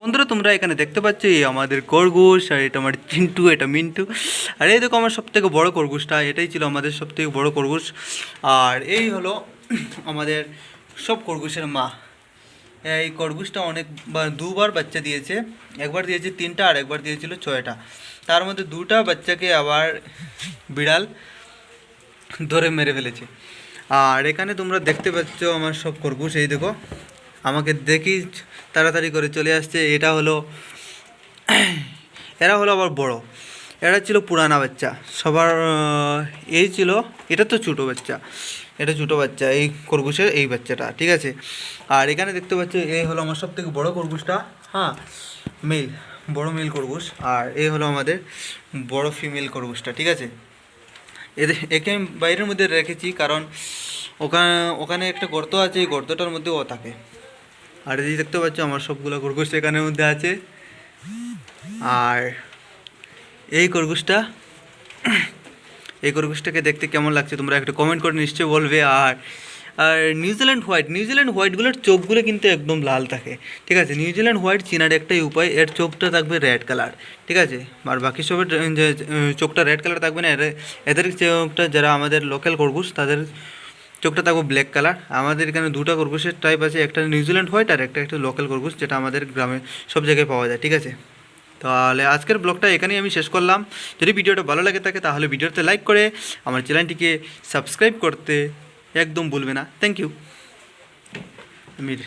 বন্ধুরা তোমরা এখানে দেখতে পাচ্ছ এই আমাদের খরগোশ, আর এটা আমার চিন্টু, এটা মিন্টু। আর এই দেখো আমার সবথেকে বড় খরগোশটা, এটাই ছিল আমাদের সবথেকে বড় খরগোশ। আর এই হলো আমাদের সব খরগোশের মা। এই খরগোশটা দুবার বাচ্চা দিয়েছে, একবার দিয়েছে 3টা আর একবার দিয়েছিল 6টা। তার মধ্যে 2টা বাচ্চাকে আবার বিড়াল ধরে মেরে ফেলেছে। আর এখানে তোমরা দেখতে পাচ্ছ আমার সব খরগোশ, এই দেখো আমাকে দেখি তাড়াতাড়ি করে চলে আসছে। এরা হলো আবার বড়, এরা ছিল পুরানা বাচ্চা সবার। এই ছিল, এটা তো ছোটো বাচ্চা, এটা ছোটো বাচ্চা এই খরগোশের, এই বাচ্চাটা, ঠিক আছে। আর এখানে দেখতে পাচ্ছ এই হলো আমার সব থেকে বড়ো খরগোশটা, হ্যাঁ মেল, বড় মেল খরগোশ। আর এই হলো আমাদের বড় ফিমেল খরগোশটা, ঠিক আছে। একে আমি বাইরের মধ্যে রেখেছি কারণ ওখানে ওখানে একটা গর্ত আছে, এই গর্তটার মধ্যে ও থাকে। আর এই দেখতে পাচ্ছ আমার সবগুলো খরগোশ এখানের মধ্যে আছে। আর এই খরগোশটাকে দেখতে কেমন লাগছে তোমরা একটা কমেন্ট করে নিশ্চয়ই বলবে। আর আর নিউজিল্যান্ড হোয়াইটগুলোর চোখগুলো কিন্তু একদম লাল থাকে, ঠিক আছে। নিউজিল্যান্ড হোয়াইট চেনার একটাই উপায়, এর চোখটা থাকবে রেড কালার, ঠিক আছে। আর বাকি সবের যে চোখটা রেড কালার থাকবে না, এদের চোখটা, যারা আমাদের লোকাল খরগোশ তাদের চোখটা থাকবে ব্ল্যাক কালার। আমাদের এখানে 2টা খরগোশের টাইপ আছে, একটা নিউজিল্যান্ড হোয়াইট আর একটা লোকাল খরগোশ, যেটা আমাদের গ্রামে সব জায়গায় পাওয়া যায়, ঠিক আছে। তাহলে আজকের ব্লগটা এখানেই আমি শেষ করলাম। যদি ভিডিওটা ভালো লাগে থাকে তাহলে ভিডিওতে লাইক করে আমার চ্যানেলটিকে সাবস্ক্রাইব করতে একদম ভুলবে না। Thank you Aamir.